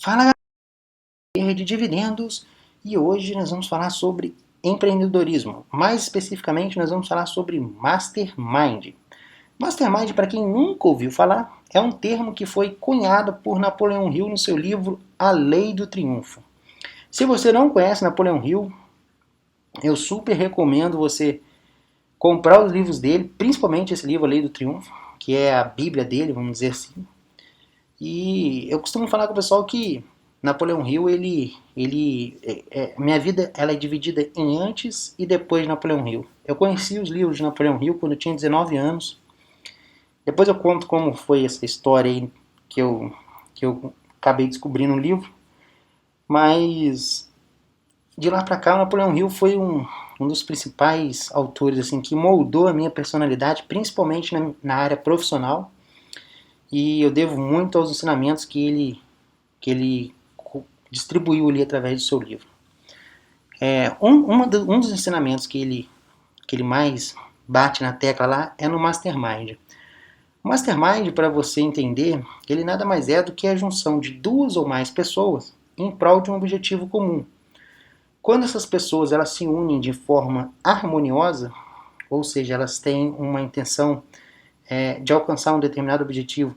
Fala galera de dividendos e hoje nós vamos falar sobre empreendedorismo. Mais especificamente nós vamos falar sobre Mastermind. Mastermind, para quem nunca ouviu falar, é um termo que foi cunhado por Napoleão Hill no seu livro A Lei do Triunfo. Se você não conhece Napoleão Hill, eu super recomendo você comprar os livros dele, principalmente esse livro A Lei do Triunfo, que é a bíblia dele, vamos dizer assim. E eu costumo falar com o pessoal que Napoleão Hill, minha vida ela é dividida em antes e depois de Napoleão Hill. Eu conheci os livros de Napoleão Hill quando eu tinha 19 anos. Depois eu conto como foi essa história aí que eu acabei descobrindo no livro. Mas de lá pra cá, o Napoleão Hill foi um dos principais autores assim que moldou a minha personalidade, principalmente na área profissional. E eu devo muito aos ensinamentos que ele distribuiu ali através do seu livro. Um dos ensinamentos que ele mais bate na tecla lá é no Mastermind. O Mastermind, para você entender, ele nada mais é do que a junção de duas ou mais pessoas em prol de um objetivo comum. Quando essas pessoas elas se unem de forma harmoniosa, ou seja, elas têm uma intenção de alcançar um determinado objetivo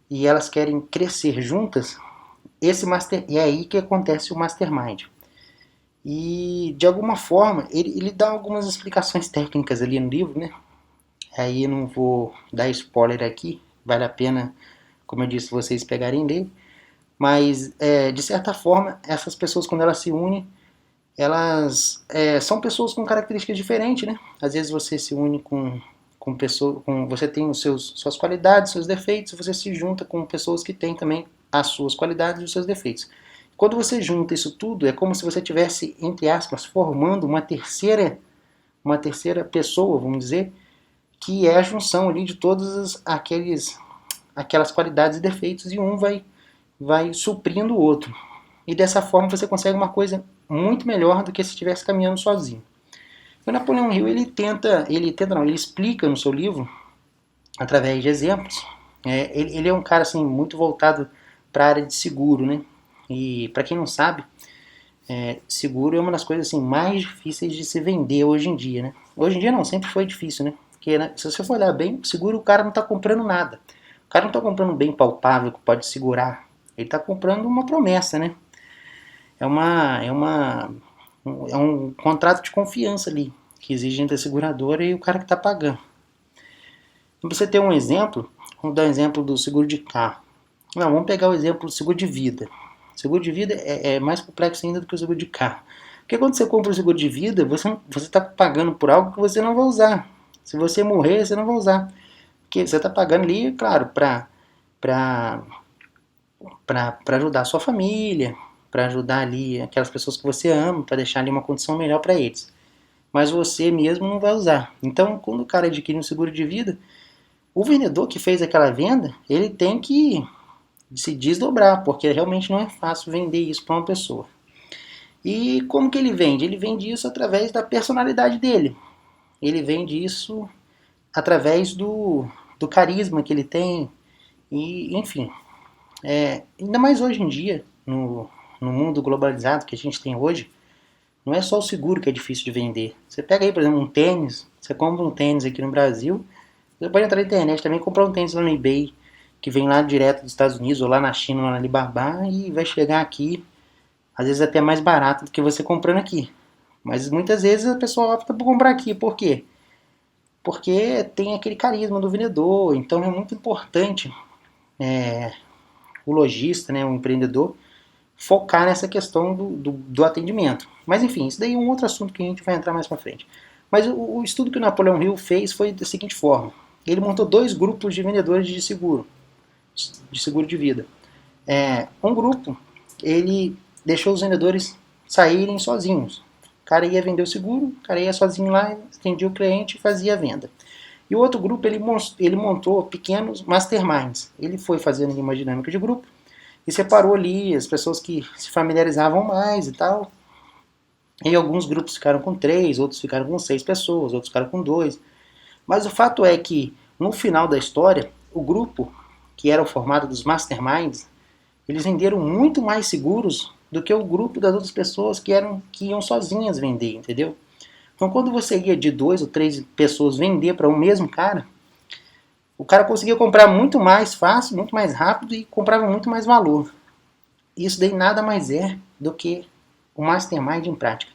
e elas querem crescer juntas, é aí que acontece o Mastermind. E de alguma forma ele dá algumas explicações técnicas ali no livro, né? Aí eu não vou dar spoiler aqui, vale a pena, como eu disse, vocês pegarem dele. Mas de certa forma essas pessoas quando elas se unem, elas são pessoas com características diferentes, né? Às vezes você se une com pessoas, você tem suas qualidades, seus defeitos, você se junta com pessoas que têm também as suas qualidades e os seus defeitos. Quando você junta isso tudo, é como se você tivesse, entre aspas, formando uma terceira pessoa, vamos dizer, que é a junção ali de todas aquelas qualidades e defeitos, e um vai suprindo o outro. E dessa forma você consegue uma coisa muito melhor do que se estivesse caminhando sozinho. O Napoleão Hill ele explica no seu livro, através de exemplos. Ele é um cara assim, muito voltado para a área de seguro, né? E para quem não sabe, seguro é uma das coisas assim, mais difíceis de se vender hoje em dia, né? Hoje em dia não, sempre foi difícil, né? Porque né, se você for olhar bem, seguro o cara não está comprando nada. O cara não está comprando um bem palpável que pode segurar. Ele está comprando uma promessa, né? É um contrato de confiança ali, que exige entre a seguradora e o cara que está pagando. Para você ter um exemplo, vamos dar um exemplo do seguro de carro. Não, vamos pegar o exemplo do seguro de vida. O seguro de vida é mais complexo ainda do que o seguro de carro. Porque quando você compra o seguro de vida, você está pagando por algo que você não vai usar. Se você morrer, você não vai usar. Porque você está pagando ali, claro, para ajudar a sua família, para ajudar ali aquelas pessoas que você ama, para deixar ali uma condição melhor para eles. Mas você mesmo não vai usar. Então, quando o cara adquire um seguro de vida, o vendedor que fez aquela venda, ele tem que se desdobrar, porque realmente não é fácil vender isso para uma pessoa. E como que ele vende? Ele vende isso através da personalidade dele. Ele vende isso através do carisma que ele tem. E, enfim, ainda mais hoje em dia, no mundo globalizado que a gente tem hoje, não é só o seguro que é difícil de vender. Você pega aí, por exemplo, um tênis, você compra um tênis aqui no Brasil, você pode entrar na internet também e comprar um tênis lá no eBay, que vem lá direto dos Estados Unidos ou lá na China, lá na Alibaba, e vai chegar aqui, às vezes até mais barato do que você comprando aqui. Mas muitas vezes a pessoa opta por comprar aqui. Por quê? Porque tem aquele carisma do vendedor, então é muito importante o lojista, né, o empreendedor, focar nessa questão do atendimento. Mas enfim, isso daí é um outro assunto que a gente vai entrar mais pra frente. Mas o estudo que o Napoleão Hill fez foi da seguinte forma. Ele montou dois grupos de vendedores de seguro de vida. Um grupo, ele deixou os vendedores saírem sozinhos. O cara ia vender o seguro, o cara ia sozinho lá, atendia o cliente e fazia a venda. E o outro grupo, ele montou pequenos masterminds. Ele foi fazendo uma dinâmica de grupo e separou ali as pessoas que se familiarizavam mais e tal. E alguns grupos ficaram com 3, outros ficaram com 6 pessoas, outros ficaram com 2. Mas o fato é que, no final da história, o grupo, que era o formado dos masterminds, Eles venderam muito mais seguros do que o grupo das outras pessoas que iam sozinhas vender, entendeu? Então, quando você ia de 2 ou 3 pessoas vender para o mesmo cara, o cara conseguia comprar muito mais fácil, muito mais rápido e comprava muito mais valor. Isso daí nada mais é do que o Mastermind em prática.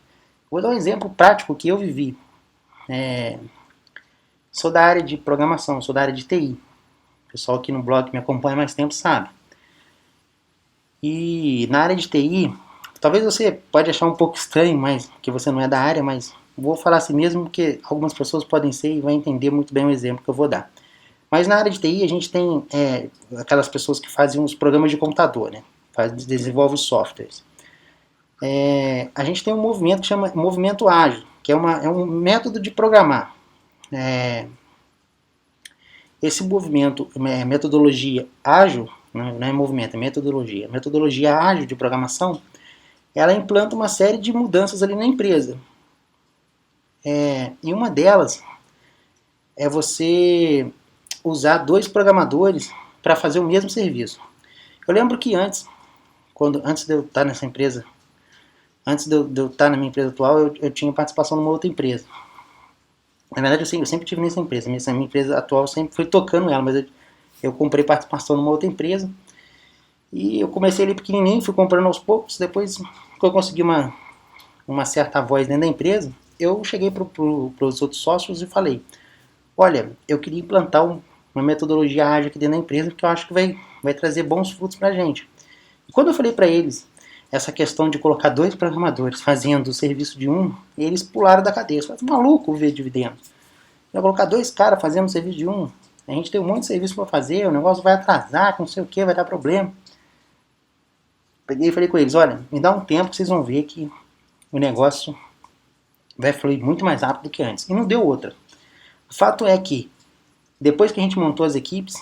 Vou dar um exemplo prático que eu vivi. Sou da área de programação, sou da área de TI. O pessoal aqui no blog que me acompanha há mais tempo sabe. E na área de TI, talvez você pode achar um pouco estranho, mas que você não é da área, mas vou falar assim mesmo, porque algumas pessoas podem ser e vão entender muito bem o exemplo que eu vou dar. Mas na área de TI a gente tem aquelas pessoas que fazem os programas de computador, né? Desenvolvem os softwares. A gente tem um movimento que chama movimento ágil, que é um método de programar. Esse movimento, metodologia ágil, não é movimento, é metodologia. A metodologia ágil de programação, ela implanta uma série de mudanças ali na empresa. E uma delas é você usar 2 programadores para fazer o mesmo serviço. Eu lembro que antes de eu estar nessa empresa, antes de eu estar na minha empresa atual, eu tinha participação numa outra empresa. Na verdade, eu sempre tive nessa empresa. Minha empresa atual, eu sempre fui tocando ela, mas eu comprei participação numa outra empresa. E eu comecei ali pequenininho, fui comprando aos poucos. Depois que eu consegui uma certa voz dentro da empresa, eu cheguei para os outros sócios e falei: olha, eu queria implantar uma metodologia ágil aqui dentro da empresa, porque eu acho que vai trazer bons frutos para a gente. E quando eu falei para eles essa questão de colocar 2 programadores fazendo o serviço de um, eles pularam da cadeira. Falaram: maluco ver dividendos. Vai colocar 2 caras fazendo o serviço de um. A gente tem um monte de serviço para fazer, o negócio vai atrasar, não sei o que, vai dar problema. Peguei e falei com eles: olha, me dá um tempo que vocês vão ver que o negócio vai fluir muito mais rápido do que antes. E não deu outra. O fato é que, depois que a gente montou as equipes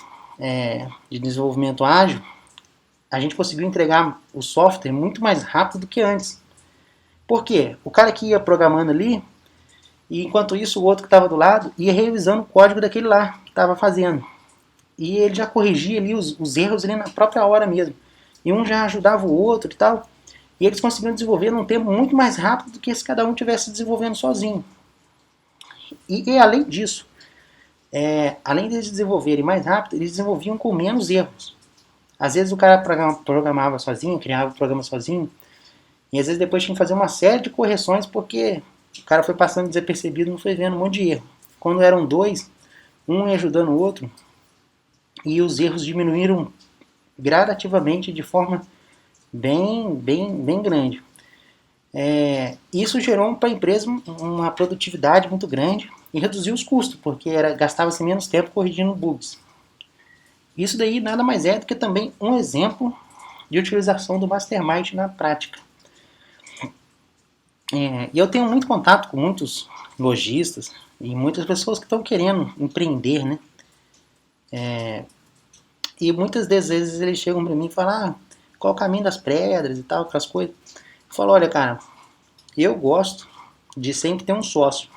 de desenvolvimento ágil, a gente conseguiu entregar o software muito mais rápido do que antes. Por quê? O cara que ia programando ali, e enquanto isso o outro que estava do lado ia revisando o código daquele lá que estava fazendo. E ele já corrigia ali os erros ali na própria hora mesmo. E um já ajudava o outro e tal. E eles conseguiram desenvolver num tempo muito mais rápido do que se cada um tivesse desenvolvendo sozinho. E além disso, além de eles desenvolverem mais rápido, eles desenvolviam com menos erros. Às vezes o cara programava sozinho, criava o programa sozinho, e às vezes depois tinha que fazer uma série de correções porque o cara foi passando desapercebido e não foi vendo um monte de erro. Quando eram 2, um ia ajudando o outro, e os erros diminuíram gradativamente de forma bem grande. Isso gerou para a empresa uma produtividade muito grande e reduziu os custos, porque gastava-se menos tempo corrigindo bugs. Isso daí nada mais é do que também um exemplo de utilização do Mastermind na prática. E eu tenho muito contato com muitos lojistas e muitas pessoas que estão querendo empreender, né? E muitas das vezes eles chegam para mim e falam: qual o caminho das pedras e tal, aquelas coisas. Eu falo: olha, cara, eu gosto de sempre ter um sócio.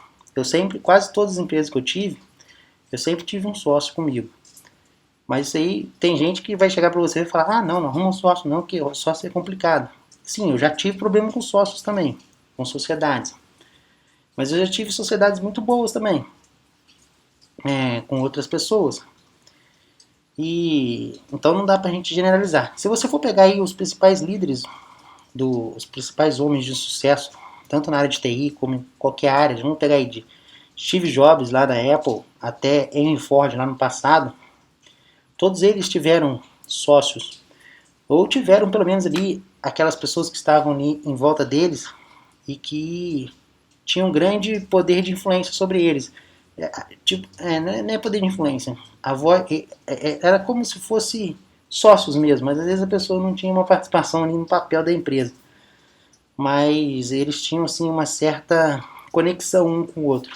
Quase todas as empresas que eu sempre tive um sócio comigo. Mas isso aí, tem gente que vai chegar para você e falar: não arruma um sócio não, que o sócio é complicado. Sim, eu já tive problema com sócios também, com sociedades. Mas eu já tive sociedades muito boas também, com outras pessoas. E então não dá pra gente generalizar. Se você for pegar aí os principais líderes, os principais homens de sucesso, tanto na área de TI como em qualquer área, vamos pegar aí de Steve Jobs lá da Apple até Henry Ford lá no passado, todos eles tiveram sócios, ou tiveram pelo menos ali aquelas pessoas que estavam ali em volta deles e que tinham um grande poder de influência sobre eles. Não é poder de influência. A voz era como se fosse sócios mesmo, mas às vezes a pessoa não tinha uma participação ali no papel da empresa. Mas eles tinham assim uma certa conexão um com o outro.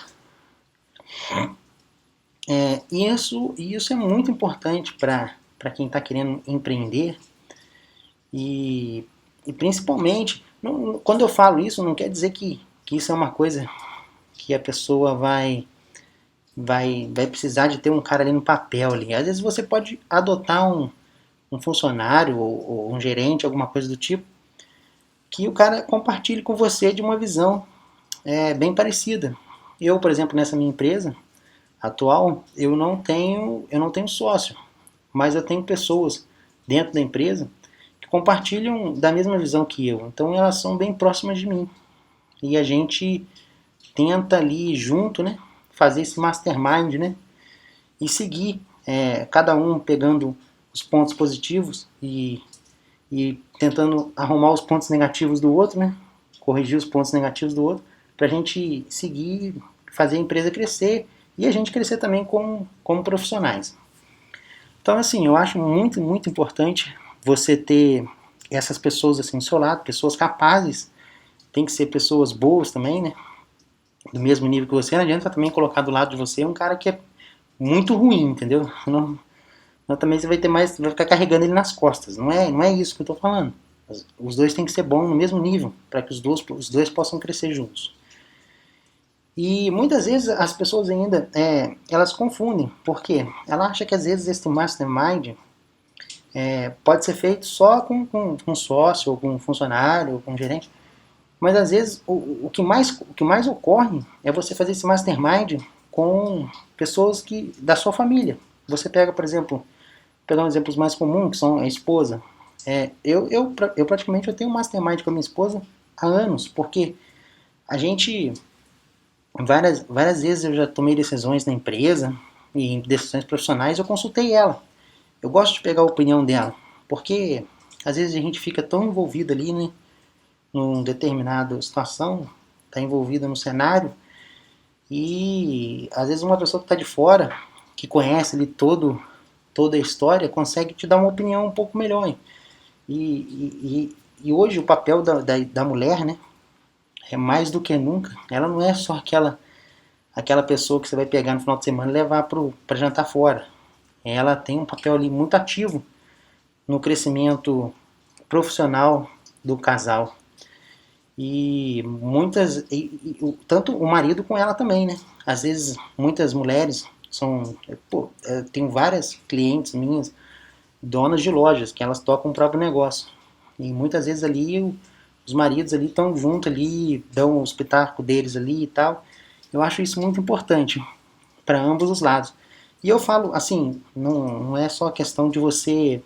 Isso é muito importante para quem está querendo empreender e principalmente, quando eu falo isso, não quer dizer que isso é uma coisa que a pessoa vai precisar de ter um cara ali no papel ali. Às vezes você pode adotar um funcionário ou um gerente, alguma coisa do tipo, que o cara compartilhe com você de uma visão bem parecida. Eu, por exemplo, nessa minha empresa atual, eu não tenho sócio, mas eu tenho pessoas dentro da empresa que compartilham da mesma visão que eu. Então elas são bem próximas de mim. E a gente tenta ali junto, né, fazer esse mastermind, né, e seguir, cada um pegando os pontos positivos e tentando arrumar os pontos negativos do outro, né, corrigir os pontos negativos do outro, para a gente seguir, fazer a empresa crescer e a gente crescer também como profissionais. Então, assim, eu acho muito, muito importante você ter essas pessoas assim do seu lado, pessoas capazes, tem que ser pessoas boas também, né, do mesmo nível que você. Não adianta também colocar do lado de você um cara que é muito ruim, entendeu? Não também você vai ter mais, vai ficar carregando ele nas costas. Não é isso que eu tô falando. Os dois têm que ser bons no mesmo nível, para que os dois possam crescer juntos. E muitas vezes as pessoas ainda, elas confundem. Por quê? Ela acha que às vezes esse mastermind pode ser feito só com um sócio, ou com um funcionário, ou com um gerente. Mas às vezes o que mais ocorre é você fazer esse mastermind com pessoas da sua família. Você pega, por exemplo, pegar um exemplo mais comum, que são a esposa. Eu praticamente tenho um mastermind com a minha esposa há anos, porque a gente, várias vezes eu já tomei decisões na empresa, e em decisões profissionais eu consultei ela. Eu gosto de pegar a opinião dela, porque às vezes a gente fica tão envolvido ali, né, numa determinada situação, está envolvido no cenário, e às vezes uma pessoa que está de fora, que conhece ali toda a história, consegue te dar uma opinião um pouco melhor. E hoje o papel da mulher, né, é mais do que nunca. Ela não é só aquela pessoa que você vai pegar no final de semana e levar para jantar fora. Ela tem um papel ali muito ativo no crescimento profissional do casal. E tanto o marido com ela também, né? Às vezes muitas mulheres tenho várias clientes minhas, donas de lojas, que elas tocam o próprio negócio. E muitas vezes ali os maridos ali estão juntos ali, dão o espetáculo deles ali e tal. Eu acho isso muito importante para ambos os lados. E eu falo assim, não é só questão de você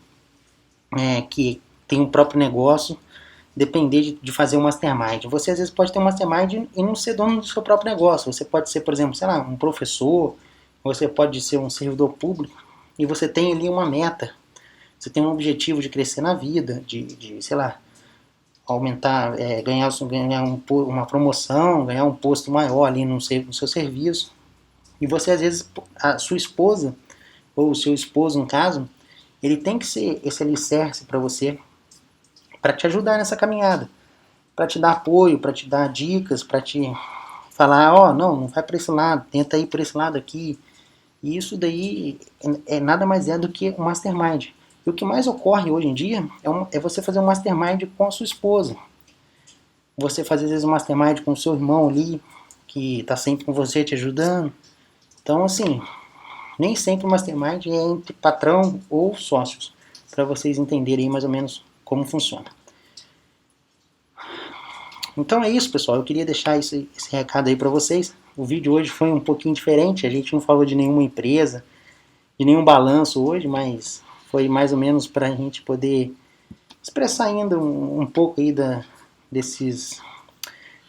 que tem um próprio negócio depender de fazer um mastermind. Você às vezes pode ter um mastermind e não ser dono do seu próprio negócio. Você pode ser, por exemplo, sei lá, um professor, você pode ser um servidor público e você tem ali uma meta. Você tem um objetivo de crescer na vida, de sei lá, aumentar, ganhar uma promoção, ganhar um posto maior ali no seu serviço. E você às vezes, a sua esposa, ou o seu esposo no caso, ele tem que ser esse alicerce para você, para te ajudar nessa caminhada, para te dar apoio, para te dar dicas, para te falar, não vai para esse lado, tenta ir por esse lado aqui. E isso daí nada mais do que um mastermind. E o que mais ocorre hoje em dia é você fazer um mastermind com a sua esposa. Você fazer às vezes um mastermind com o seu irmão ali, que está sempre com você te ajudando. Então, assim, nem sempre o mastermind é entre patrão ou sócios, para vocês entenderem mais ou menos como funciona. Então é isso, pessoal. Eu queria deixar esse recado aí para vocês. O vídeo hoje foi um pouquinho diferente. A gente não falou de nenhuma empresa, de nenhum balanço hoje, mas foi mais ou menos para a gente poder expressar ainda um pouco aí desses...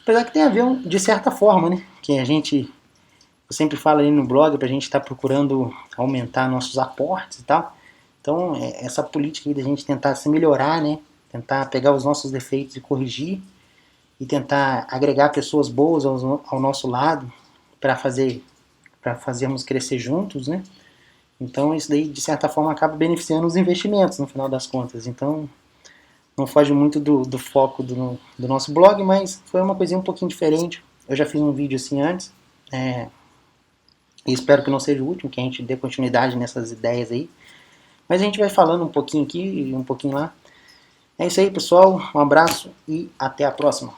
Apesar que tem a ver de certa forma, né? Que eu sempre falo ali no blog para a gente estar procurando aumentar nossos aportes e tal. Então, essa política aí da gente tentar se melhorar, né? Tentar pegar os nossos defeitos e corrigir, e tentar agregar pessoas boas ao nosso lado para fazermos crescer juntos, né? Então isso daí, de certa forma, acaba beneficiando os investimentos, no final das contas. Então, não foge muito do foco do nosso blog, mas foi uma coisinha um pouquinho diferente. Eu já fiz um vídeo assim antes, e espero que não seja o último, que a gente dê continuidade nessas ideias aí. Mas a gente vai falando um pouquinho aqui e um pouquinho lá. É isso aí, pessoal. Um abraço e até a próxima.